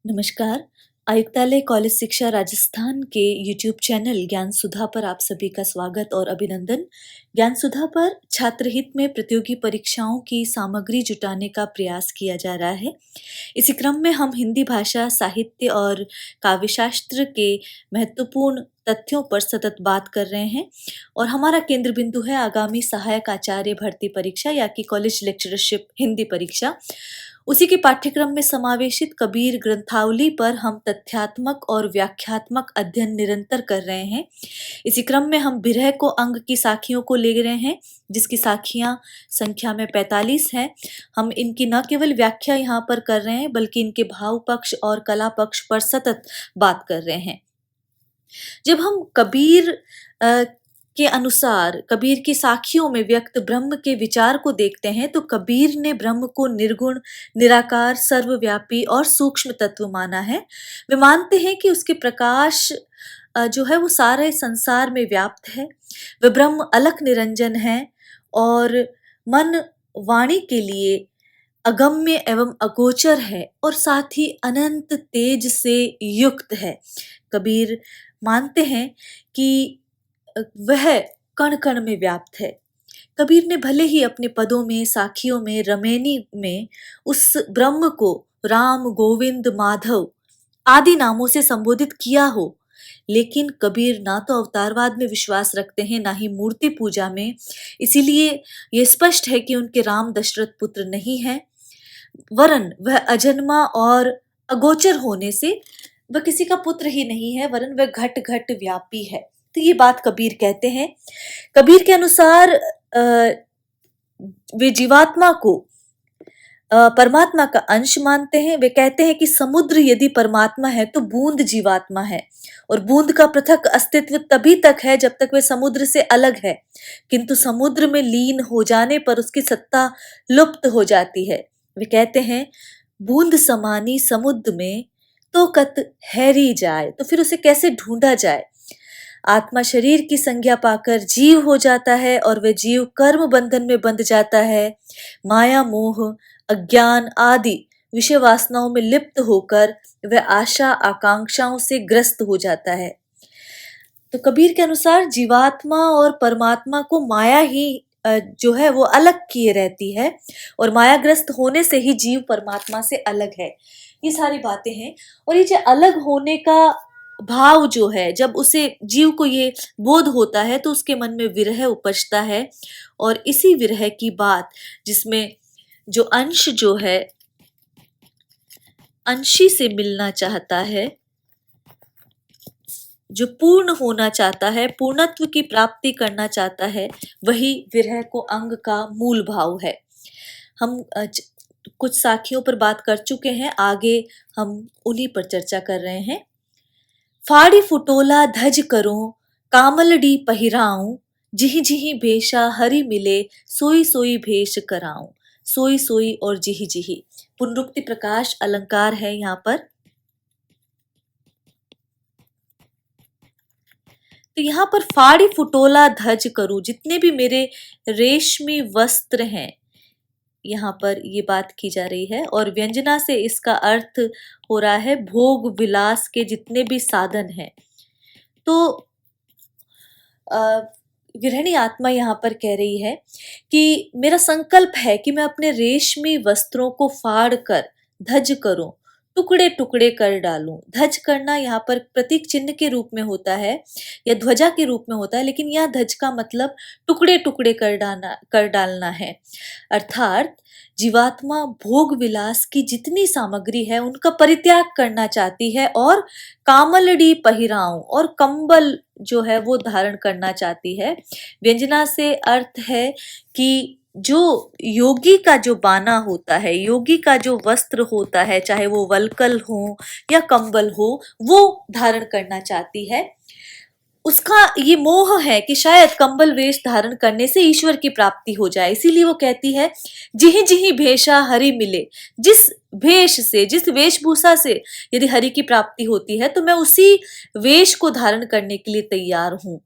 नमस्कार। आयुक्तालय कॉलेज शिक्षा राजस्थान के यूट्यूब चैनल ज्ञान सुधा पर आप सभी का स्वागत और अभिनंदन। ज्ञान सुधा पर छात्र हित में प्रतियोगी परीक्षाओं की सामग्री जुटाने का प्रयास किया जा रहा है। इसी क्रम में हम हिंदी भाषा, साहित्य और काव्यशास्त्र के महत्वपूर्ण तथ्यों पर सतत बात कर रहे हैं और हमारा केंद्र बिंदु है आगामी सहायक आचार्य भर्ती परीक्षा या कि कॉलेज लेक्चरशिप हिंदी परीक्षा। उसी के पाठ्यक्रम में समावेशित कबीर ग्रंथावली पर हम तथ्यात्मक और व्याख्यात्मक अध्ययन निरंतर कर रहे हैं। इसी क्रम में हम विरह को अंग की साखियों को ले रहे हैं, जिसकी साखियां संख्या में 45 हैं। हम इनकी न केवल व्याख्या यहाँ पर कर रहे हैं, बल्कि इनके भाव पक्ष और कला पक्ष पर सतत बात कर रहे हैं। जब हम कबीर के अनुसार कबीर की साखियों में व्यक्त ब्रह्म के विचार को देखते हैं, तो कबीर ने ब्रह्म को निर्गुण, निराकार, सर्वव्यापी और सूक्ष्म तत्व माना है। वे मानते हैं कि उसके प्रकाश जो है वो सारे संसार में व्याप्त है। वे ब्रह्म अलख निरंजन है और मन वाणी के लिए अगम्य एवं अगोचर है और साथ ही अनंत तेज से युक्त है। कबीर मानते हैं कि वह कण कण में व्याप्त है। कबीर ने भले ही अपने पदों में, साखियों में, रमेनी में उस ब्रह्म को राम, गोविंद, माधव आदि नामों से संबोधित किया हो, लेकिन कबीर ना तो अवतारवाद में विश्वास रखते हैं, ना ही मूर्ति पूजा में। इसीलिए ये स्पष्ट है कि उनके राम दशरथ पुत्र नहीं है, वरन वह अजन्मा और अगोचर होने से वह किसी का पुत्र ही नहीं है, वरन वह घट घट व्यापी है। तो ये बात कबीर कहते हैं। कबीर के अनुसार वे जीवात्मा को परमात्मा का अंश मानते हैं। वे कहते हैं कि समुद्र यदि परमात्मा है तो बूंद जीवात्मा है और बूंद का पृथक अस्तित्व तभी तक है जब तक वह समुद्र से अलग है, किंतु समुद्र में लीन हो जाने पर उसकी सत्ता लुप्त हो जाती है। वे कहते हैं बूंद समानी समुद्र में तो कत हैरी जाए, तो फिर उसे कैसे ढूंढा जाए। आत्मा शरीर की संज्ञा पाकर जीव हो जाता है और वह जीव कर्म बंधन में बंध जाता है। माया, मोह, अज्ञान आदि विषय वासनाओं में लिप्त होकर वह आशा आकांक्षाओं से ग्रस्त हो जाता है। तो कबीर के अनुसार जीवात्मा और परमात्मा को माया ही जो है वो अलग किए रहती है और मायाग्रस्त होने से ही जीव परमात्मा से अलग है। ये सारी बातें हैं और ये जो अलग होने का भाव जो है, जब उसे जीव को ये बोध होता है तो उसके मन में विरह उपजता है और इसी विरह की बात, जिसमें जो अंश जो है अंशी से मिलना चाहता है, जो पूर्ण होना चाहता है, पूर्णत्व की प्राप्ति करना चाहता है, वही विरह को अंग का मूल भाव है। हम कुछ साखियों पर बात कर चुके हैं, आगे हम उन्हीं पर चर्चा कर रहे हैं। फाड़ी फुटोला धज करो, कामलडी पहिराऊं, जिहि जिहि भेषा हरि मिले, सोई सोई भेष कराऊं। सोई सोई और जिहि जिहि पुनरुक्ति प्रकाश अलंकार है यहाँ पर। तो यहाँ पर फाड़ी फुटोला धज करूं, जितने भी मेरे रेशमी वस्त्र हैं, यहाँ पर ये बात की जा रही है और व्यंजना से इसका अर्थ हो रहा है भोग विलास के जितने भी साधन हैं। तो विरहणी आत्मा यहाँ पर कह रही है कि मेरा संकल्प है कि मैं अपने रेशमी वस्त्रों को फाड़ कर धज करूं, टुकड़े टुकड़े कर डालूं। धज करना यहाँ पर प्रतीक चिन्ह के रूप में होता है या ध्वजा के रूप में होता है, लेकिन यह धज का मतलब टुकड़े टुकड़े कर डालना है। अर्थात जीवात्मा भोग विलास की जितनी सामग्री है उनका परित्याग करना चाहती है और कामलडी पहिराऊं और कंबल जो है वो धारण करना चाहती है। व्यंजना से अर्थ है कि जो योगी का जो बाना होता है, योगी का जो वस्त्र होता है, चाहे वो वलकल हो या कंबल हो, वो धारण करना चाहती है। उसका ये मोह है कि शायद कंबल वेश धारण करने से ईश्वर की प्राप्ति हो जाए, इसीलिए वो कहती है जिहि जिहि भेषा हरि मिले। जिस भेष से, जिस वेशभूषा से यदि हरि की प्राप्ति होती है तो मैं उसी वेश को धारण करने के लिए तैयार हूं।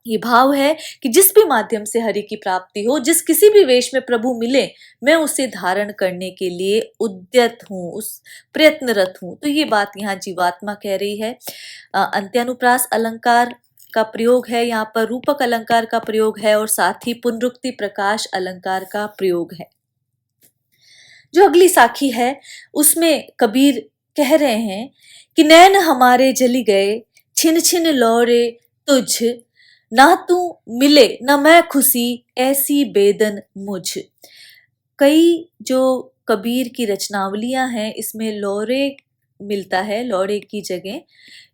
ये भाव है कि जिस भी माध्यम से हरि की प्राप्ति हो, जिस किसी भी वेश में प्रभु मिले, मैं उसे धारण करने के लिए उद्यत हूँ, उस प्रयत्नरत हूँ। तो ये बात यहाँ जीवात्मा कह रही है। अंत्यानुप्रास अलंकार का प्रयोग है, यहाँ पर रूपक अलंकार का प्रयोग है और साथ ही पुनरुक्ति प्रकाश अलंकार का प्रयोग है। जो अगली साखी है उसमें कबीर कह रहे हैं कि नैन हमारे जली गए, छिन छिन लौरे तुझ, ना तू मिले न मैं खुशी, ऐसी बेदन मुझ। कई जो कबीर की रचनावलियां हैं इसमें लौरे मिलता है, लौरे की जगह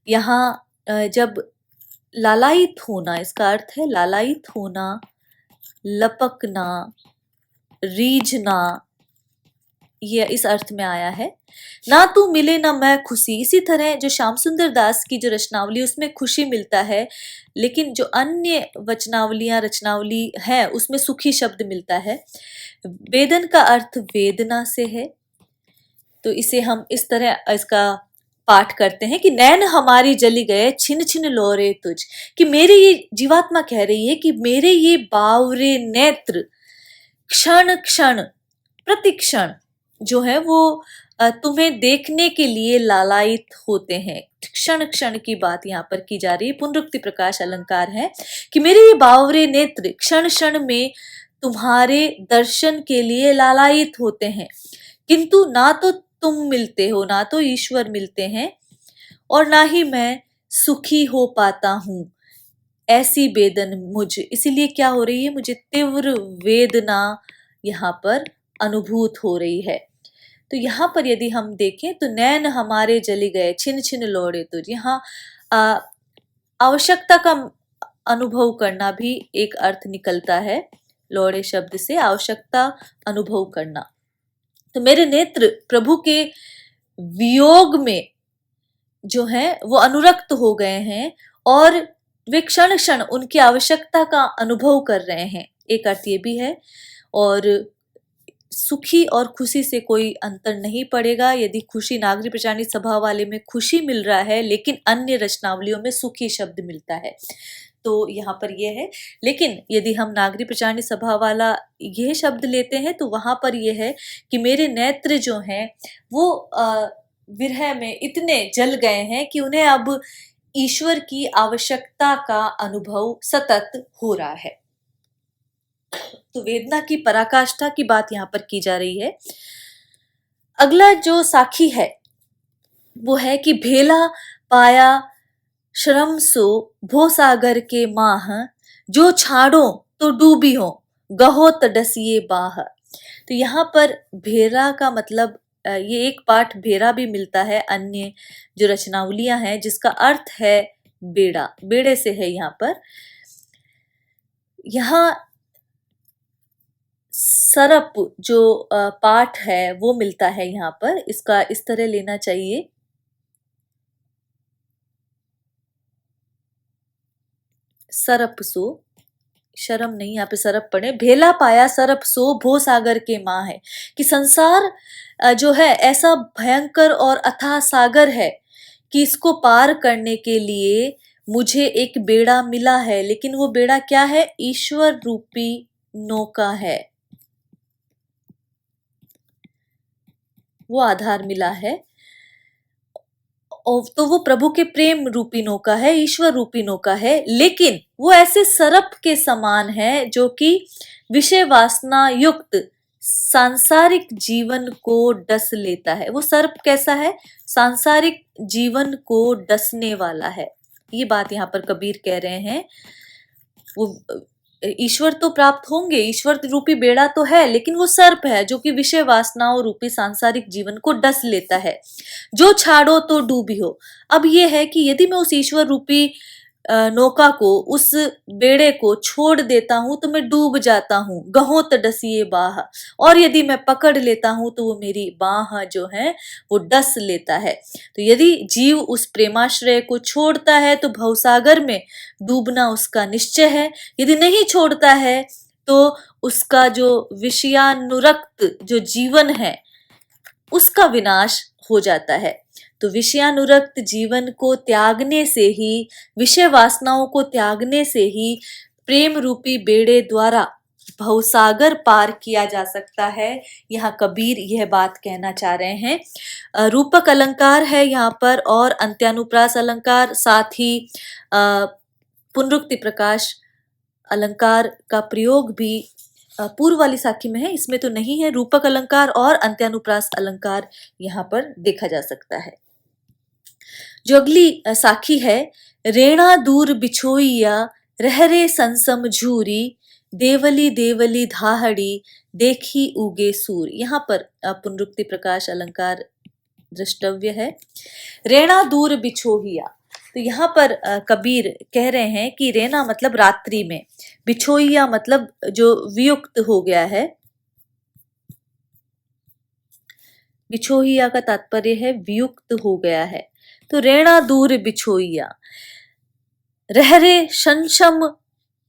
यहाँ जब लालायित होना, इसका अर्थ है लालायित होना, लपकना, रीझना, ये इस अर्थ में आया है। ना तू मिले ना मैं खुशी, इसी तरह जो श्याम सुंदर दास की जो रचनावली उसमें खुशी मिलता है, लेकिन जो अन्य रचनावली है उसमें सुखी शब्द मिलता है। वेदन का अर्थ वेदना से है, तो इसे हम इस तरह इसका पाठ करते हैं कि नैन हमारी जली गए, छिन छिन लोरे तुझ। कि मेरे ये जीवात्मा कह रही है कि मेरे ये बावरे नेत्र क्षण क्षण प्रतिक्षण जो है वो तुम्हें देखने के लिए लालायित होते हैं। क्षण क्षण की बात यहाँ पर की जा रही है, पुनरुक्ति प्रकाश अलंकार है कि मेरे ये बावरे नेत्र क्षण क्षण में तुम्हारे दर्शन के लिए लालायित होते हैं, किंतु ना तो तुम मिलते हो, ना तो ईश्वर मिलते हैं, और ना ही मैं सुखी हो पाता हूँ, ऐसी बेदन मुझ। इसीलिए क्या हो रही है, मुझे तीव्र वेदना यहाँ पर अनुभूत हो रही है। तो यहाँ पर यदि हम देखें तो नैन हमारे जली गए, छिन छिन लौड़े तुझ, यहाँ आवश्यकता का अनुभव करना भी एक अर्थ निकलता है। लौड़े शब्द से आवश्यकता अनुभव करना। तो मेरे नेत्र प्रभु के वियोग में जो है वो अनुरक्त हो गए हैं और वे क्षण क्षण उनकी आवश्यकता का अनुभव कर रहे हैं, एक अर्थ ये भी है। और सुखी और खुशी से कोई अंतर नहीं पड़ेगा। यदि खुशी नागरी प्रचारणी सभा वाले में खुशी मिल रहा है लेकिन अन्य रचनावलियों में सुखी शब्द मिलता है, तो यहाँ पर यह है। लेकिन यदि हम नागरी प्रचारणी सभा वाला यह शब्द लेते हैं तो वहां पर यह है कि मेरे नेत्र जो हैं वो विरह में इतने जल गए हैं कि उन्हें अब ईश्वर की आवश्यकता का अनुभव सतत हो रहा है। तो वेदना की पराकाष्ठा की बात यहाँ पर की जा रही है। अगला जो साखी है वो है कि भेला पाया श्रम सो भो सागर के माह, जो छाड़ो तो डूबी हो गहो तडसिए बाह। तो यहाँ पर भेरा का मतलब ये एक पाठ भेरा भी मिलता है अन्य जो रचनावलियां हैं जिसका अर्थ है बेड़ा, बेड़े से है। यहाँ पर यहाँ सरप जो पाठ है वो मिलता है, यहाँ पर इसका इस तरह लेना चाहिए, सरप सो, शर्म नहीं यहाँ पे सरप पड़े, भेला पाया सरप सो भो सागर के माँ है। कि संसार जो है ऐसा भयंकर और अथाह सागर है कि इसको पार करने के लिए मुझे एक बेड़ा मिला है, लेकिन वो बेड़ा क्या है, ईश्वर रूपी नौका है, वो आधार मिला है। तो वो प्रभु के प्रेम रूपी नौका है, ईश्वर रूपी नौका है, लेकिन वो ऐसे सरप के समान है जो कि विषय वासना युक्त सांसारिक जीवन को डस लेता है। वो सर्प कैसा है, सांसारिक जीवन को डसने वाला है। ये बात यहाँ पर कबीर कह रहे हैं। वो ईश्वर तो प्राप्त होंगे, ईश्वर रूपी बेड़ा तो है, लेकिन वो सर्प है जो कि विषय वासनाओं रूपी सांसारिक जीवन को डस लेता है। जो छाड़ो तो डूबी हो। अब ये है कि यदि मैं उस ईश्वर रूपी नौका को, उस बेड़े को छोड़ देता हूं तो मैं डूब जाता हूं, गहो तडसिए बाह। और यदि मैं पकड़ लेता हूं तो वो मेरी बाह जो है वो डस लेता है। तो यदि जीव उस प्रेमाश्रय को छोड़ता है तो भवसागर में डूबना उसका निश्चय है। यदि नहीं छोड़ता है तो उसका जो विषयानुरक्त जो जीवन है उसका विनाश हो जाता है। तो विषयानुरक्त जीवन को त्यागने से ही, विषय वासनाओं को त्यागने से ही प्रेम रूपी बेड़े द्वारा भवसागर पार किया जा सकता है। यहाँ कबीर यह बात कहना चाह रहे हैं। रूपक अलंकार है यहाँ पर और अंत्यानुप्रास अलंकार, साथ ही पुनरुक्ति प्रकाश अलंकार का प्रयोग भी पूर्व वाली साखी में है, इसमें तो नहीं है। रूपक अलंकार और अंत्यानुप्रास अलंकार यहाँ पर देखा जा सकता है। जो अगली साखी है, रेणा दूर बिछोइया रहरे संसम झूरी, देवली देवली धाहड़ी देखी उगे सूर। यहाँ पर पुनरुक्ति प्रकाश अलंकार दृष्टव्य है। रेणा दूर बिछोहिया, तो यहाँ पर कबीर कह रहे हैं कि रेना मतलब रात्रि में, बिछोइया मतलब जो वियुक्त हो गया है। बिछोहिया का तात्पर्य है वियुक्त हो गया है। तो रेणा दूर बिछोइया, रहरे शंशम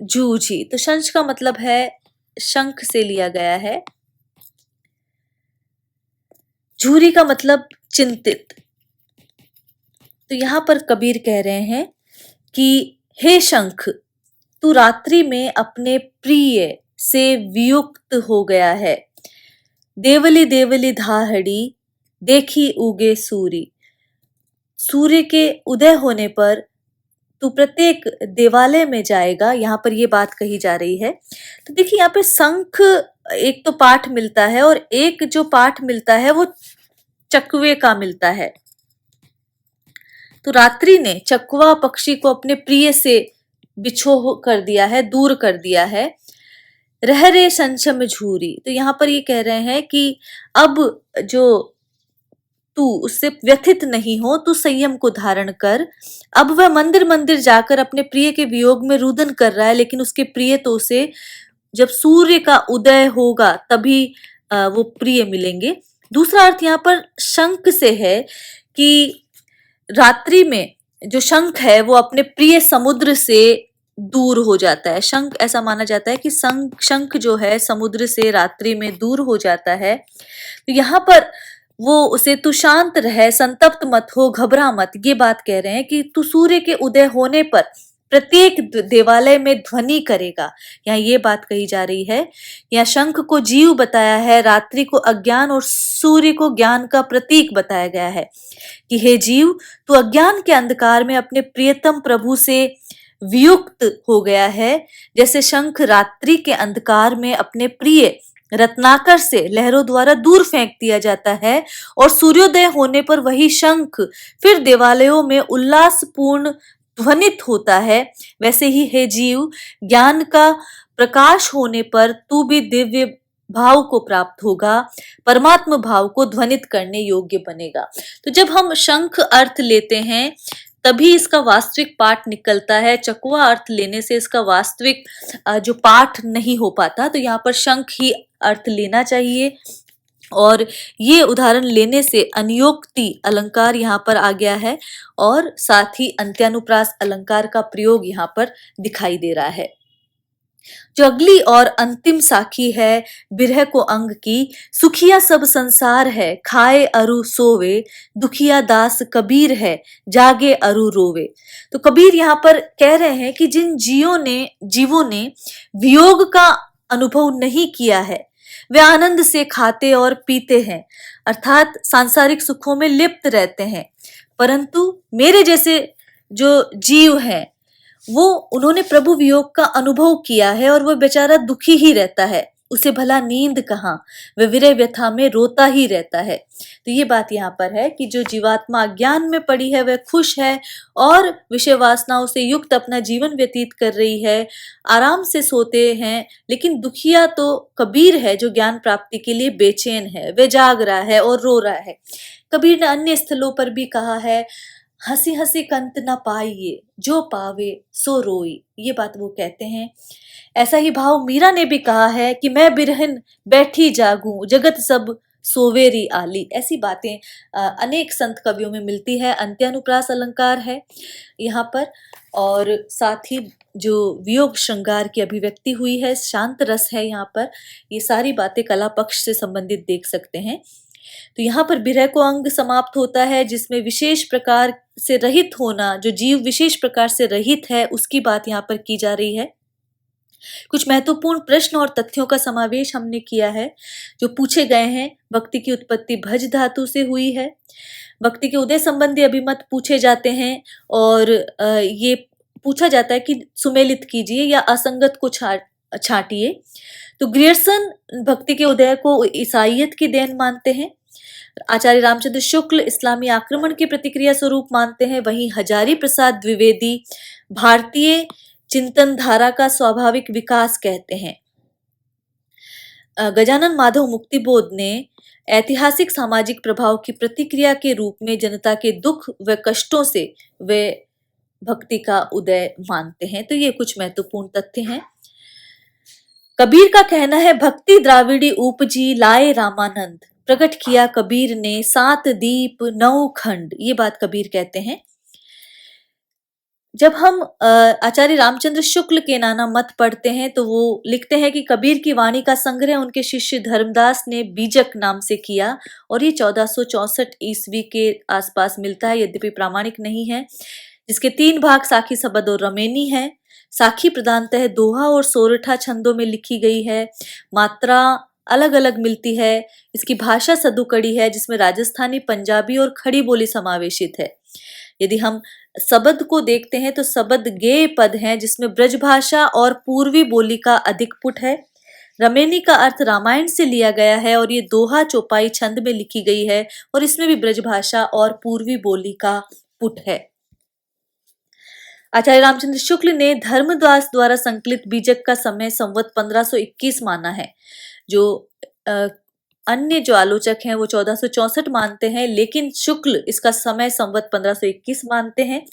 जूझी, तो शंश का मतलब है शंख से लिया गया है। झूरी का मतलब चिंतित। तो यहाँ पर कबीर कह रहे हैं कि हे शंख, तू रात्रि में अपने प्रिय से वियुक्त हो गया है। देवली देवली धाहड़ी देखी उगे सूरी, सूर्य के उदय होने पर तू प्रत्येक देवालय में जाएगा। यहाँ पर ये बात कही जा रही है। तो देखिए यहाँ पे शंख एक तो पाठ मिलता है और एक जो पाठ मिलता है वो चकवे का मिलता है। तो रात्रि ने चकवा पक्षी को अपने प्रिय से बिछो कर दिया है, दूर कर दिया है। रहरे संशम झूरी, तो यहाँ पर ये कह रहे हैं कि अब जो तू उससे व्यथित नहीं हो, तू संयम को धारण कर। अब वह मंदिर मंदिर जाकर अपने प्रिय के वियोग में रुदन कर रहा है, लेकिन उसके प्रिय तो उसे जब सूर्य का उदय होगा तभी वो प्रिय मिलेंगे। दूसरा अर्थ यहाँ पर शंख से है कि रात्रि में जो शंख है वो अपने प्रिय समुद्र से दूर हो जाता है। शंख, ऐसा माना जाता है कि शंख जो है समुद्र से रात्रि में दूर हो जाता है। तो यहाँ पर वो उसे तू शांत रहे, संतप्त मत हो, घबरा मत, ये बात कह रहे हैं कि तू सूर्य के उदय होने पर प्रत्येक देवालय में ध्वनि करेगा। यहाँ ये बात कही जा रही है। यहाँ शंख को जीव बताया है, रात्रि को अज्ञान और सूर्य को ज्ञान का प्रतीक बताया गया है कि हे जीव, तू अज्ञान के अंधकार में अपने प्रियतम प्रभु से वियुक्त हो गया है, जैसे शंख रात्रि के अंधकार में अपने प्रिय रत्नाकर से लहरों द्वारा दूर फेंक दिया जाता है और सूर्योदय होने पर वही शंख फिर देवालयों में उल्लासपूर्ण ध्वनित होता है। वैसे ही हे जीव, ज्ञान का प्रकाश होने पर तू भी दिव्य भाव को प्राप्त होगा, परमात्म भाव को ध्वनित करने योग्य बनेगा। तो जब हम शंख अर्थ लेते हैं तभी इसका वास्तविक पाठ निकलता है। चकवा अर्थ लेने से इसका वास्तविक जो पाठ नहीं हो पाता। तो यहाँ पर शंख ही अर्थ लेना चाहिए और ये उदाहरण लेने से अनियोक्ति अलंकार यहाँ पर आ गया है और साथ ही अंत्यानुप्रास अलंकार का प्रयोग यहाँ पर दिखाई दे रहा है। जो अगली और अंतिम साखी है बिरह को अंग की, सुखिया सब संसार है खाए अरु सोवे, दुखिया दास कबीर है जागे अरु रोवे। तो कबीर यहाँ पर कह रहे हैं कि जिन जीवों ने वियोग का अनुभव नहीं किया है वे आनंद से खाते और पीते हैं, अर्थात सांसारिक सुखों में लिप्त रहते हैं, परंतु मेरे जैसे जो जीव हैं वो उन्होंने प्रभु वियोग का अनुभव किया है और वह बेचारा दुखी ही रहता है, उसे भला नींद कहाँ, वह विरह व्यथा में रोता ही रहता है। तो ये बात यहाँ पर है कि जो जीवात्मा अज्ञान में पड़ी है वह खुश है और विषय वासनाओं से युक्त अपना जीवन व्यतीत कर रही है, आराम से सोते हैं, लेकिन दुखिया तो कबीर है जो ज्ञान प्राप्ति के लिए बेचैन है, वह जाग रहा है और रो रहा है। कबीर ने अन्य स्थलों पर भी कहा है, हंसी हंसी कंत न पाइए जो पावे सो रोई, ये बात वो कहते हैं। ऐसा ही भाव मीरा ने भी कहा है कि मैं बिरहन बैठी जागूं जगत सब सोवेरी आली। ऐसी बातें अनेक संत कवियों में मिलती है। अंत्यानुप्रास अलंकार है यहाँ पर और साथ ही जो वियोग श्रृंगार की अभिव्यक्ति हुई है, शांत रस है यहाँ पर। ये सारी बातें कला पक्ष से संबंधित देख सकते हैं। तो यहाँ पर विरह को अंग समाप्त होता है, जिसमें विशेष प्रकार से रहित होना, जो जीव विशेष प्रकार से रहित है, उसकी बात यहाँ पर की जा रही है। कुछ महत्वपूर्ण प्रश्न और तथ्यों का समावेश हमने किया है जो पूछे गए हैं। भक्ति की उत्पत्ति भज धातु से हुई है। भक्ति के उदय संबंधी अभिमत पूछे जाते हैं और ये पूछा जाता है कि सुमेलित कीजिए या असंगत को छांटिए। तो ग्रियर्सन भक्ति के उदय को ईसाइयत की देन मानते हैं। आचार्य रामचंद्र शुक्ल इस्लामी आक्रमण की प्रतिक्रिया स्वरूप मानते हैं। वहीं हजारी प्रसाद द्विवेदी भारतीय चिंतन धारा का स्वाभाविक विकास कहते हैं। गजानन माधव मुक्तिबोध ने ऐतिहासिक सामाजिक प्रभाव की प्रतिक्रिया के रूप में जनता के दुख व कष्टों से वे भक्ति का उदय मानते हैं। तो ये कुछ महत्वपूर्ण तथ्य हैं। कबीर का कहना है, भक्ति द्राविड़ी उपजी लाए रामानंद, प्रकट किया कबीर ने 7 दीप 9 खंड। ये बात कबीर कहते हैं। जब हम आचार्य रामचंद्र शुक्ल के नाना मत पढ़ते हैं तो वो लिखते हैं कि कबीर की वाणी का संग्रह उनके शिष्य धर्मदास ने बीजक नाम से किया और ये 1464 ईस्वी के आसपास मिलता है, यद्यपि प्रामाणिक नहीं है। जिसके 3 भाग साखी, सबद और रमेनी है। साखी प्रधानतः दोहा और सोरठा छंदों में लिखी गई है। मात्रा अलग अलग मिलती है। इसकी भाषा सदुकड़ी है, जिसमें राजस्थानी, पंजाबी और खड़ी बोली समावेशित है। यदि हम सबद को देखते हैं तो सबद गेय पद हैं, जिसमें ब्रजभाषा और पूर्वी बोली का अधिक पुट है। रमेनी का अर्थ रामायण से लिया गया है और ये दोहा चौपाई छंद में लिखी गई है और इसमें भी ब्रजभाषा और पूर्वी बोली का पुट है। आचार्य रामचंद्र शुक्ल ने धर्मदास द्वारा संकलित बीजक का समय संवत 1521 माना है। जो अन्य जो आलोचक हैं वो 1464 मानते हैं, लेकिन शुक्ल इसका समय संवत 1521 मानते हैं।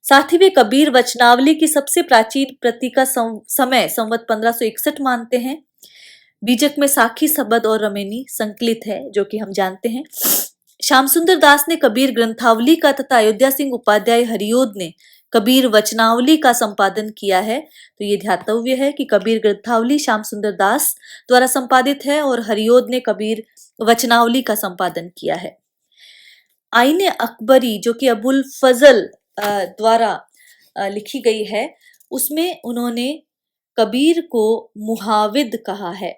साथ ही वे कबीर वचनावली की सबसे प्राचीन प्रति का समय संवत 1561 मानते हैं। बीजक में साखी, सबद और रमेनी संकलित है, जो कि हम जानते हैं। श्याम सुंदर दास ने कबीर ग्रंथावली का तथा अयोध्या सिंह उपाध्याय हरियोद ने कबीर वचनावली का संपादन किया है। तो ये ध्यातव्य है कि कबीर ग्रंथावली श्याम सुंदर दास द्वारा संपादित है और हरियोद ने कबीर वचनावली का संपादन किया है। आईने अकबरी, जो कि अबुल फजल द्वारा लिखी गई है, उसमें उन्होंने कबीर को मुहाविद कहा है।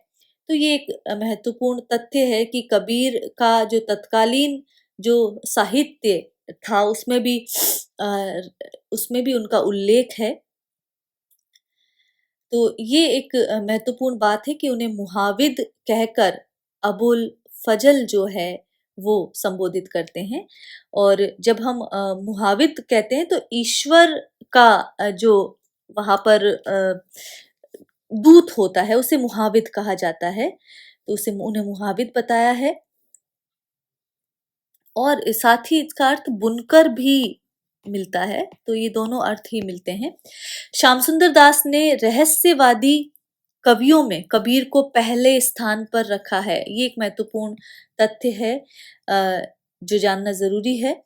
तो ये एक महत्वपूर्ण तथ्य है कि कबीर का जो तत्कालीन जो साहित्य था उसमें भी उनका उल्लेख है। तो ये एक महत्वपूर्ण बात है कि उन्हें मुहाविद कहकर अबुल फजल जो है वो संबोधित करते हैं। और जब हम मुहाविद कहते हैं तो ईश्वर का जो वहां पर दूत होता है उसे मुहाविद कहा जाता है। तो उसे उन्हें मुहाविद बताया है। और साथ ही इसका अर्थ बुनकर भी मिलता है। तो ये दोनों अर्थ ही मिलते हैं। श्याम सुंदर दास ने रहस्यवादी कवियों में कबीर को पहले स्थान पर रखा है। ये एक महत्वपूर्ण तथ्य है जो जानना जरूरी है।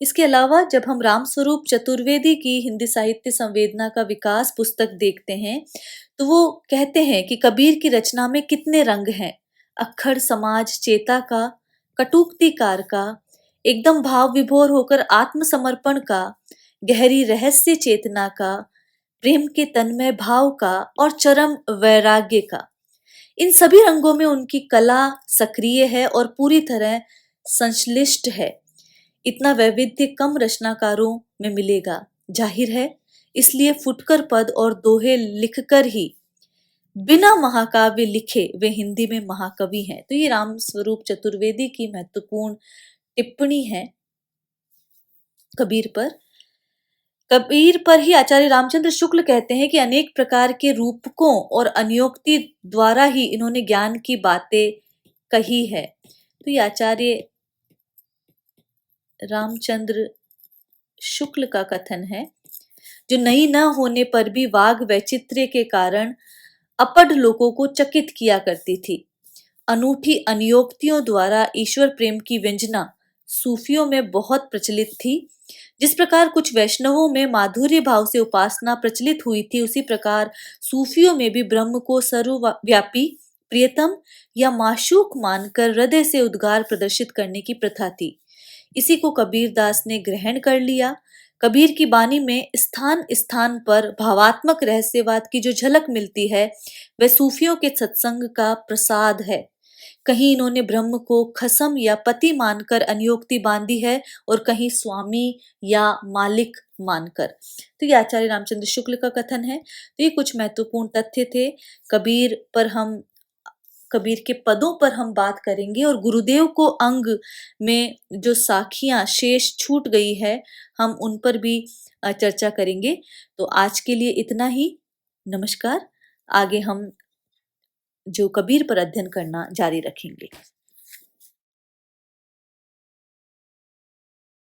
इसके अलावा जब हम रामस्वरूप चतुर्वेदी की हिंदी साहित्य संवेदना का विकास पुस्तक देखते हैं तो वो कहते हैं कि कबीर की रचना में कितने रंग हैं। अक्खड़ समाज चेता का, कटुक्तिकार का, एकदम भाव विभोर होकर आत्मसमर्पण का, गहरी रहस्य चेतना का, प्रेम के तन्मय भाव का और चरम वैराग्य का। इन सभी रंगों में उनकी कला सक्रिय है और पूरी तरह संश्लिष्ट है। इतना वैविध्य कम रचनाकारों में मिलेगा, जाहिर है। इसलिए फुटकर पद और दोहे लिखकर ही बिना महाकाव्य लिखे वे हिंदी में महाकवि हैं। तो ये रामस्वरूप चतुर्वेदी की महत्वपूर्ण टिप्पणी है कबीर पर। कबीर पर ही आचार्य रामचंद्र शुक्ल कहते हैं कि अनेक प्रकार के रूपकों और अन्योक्ति द्वारा ही इन्होंने ज्ञान की बातें कही है। तो ये आचार्य रामचंद्र शुक्ल का कथन है, जो नई न होने पर भी वाग वैचित्र्य के कारण अपढ़ लोगों को चकित किया करती थी। अनूठी अन्योक्तियों द्वारा ईश्वर प्रेम की व्यंजना सूफियों में बहुत प्रचलित थी। जिस प्रकार कुछ वैष्णवों में माधुर्य भाव से उपासना प्रचलित हुई थी, उसी प्रकार सूफियों में भी ब्रह्म को सर्वव्यापी, प्रियतम या माशूक मानकर हृदय से उद्गार प्रदर्शित करने की प्रथा थी। इसी को कबीरदास ने ग्रहण कर लिया। कबीर की बानी में स्थान स्थान पर भावात्मक रहस्यवाद की जो झलक मिलती है, वह सूफियों के सत्संग का प्रसाद है। कहीं इन्होंने ब्रह्म को खसम या पति मानकर अनियोक्ति बांधी है और कहीं स्वामी या मालिक मानकर। तो ये आचार्य रामचंद्र शुक्ल का कथन है। तो ये कुछ महत्वपूर्ण तथ्य थे। कबीर के पदों पर हम बात करेंगे और गुरुदेव को अंग में जो साखियां शेष छूट गई है, हम उन पर भी चर्चा करेंगे। तो आज के लिए इतना ही। नमस्कार। आगे हम जो कबीर पर अध्ययन करना जारी रखेंगे।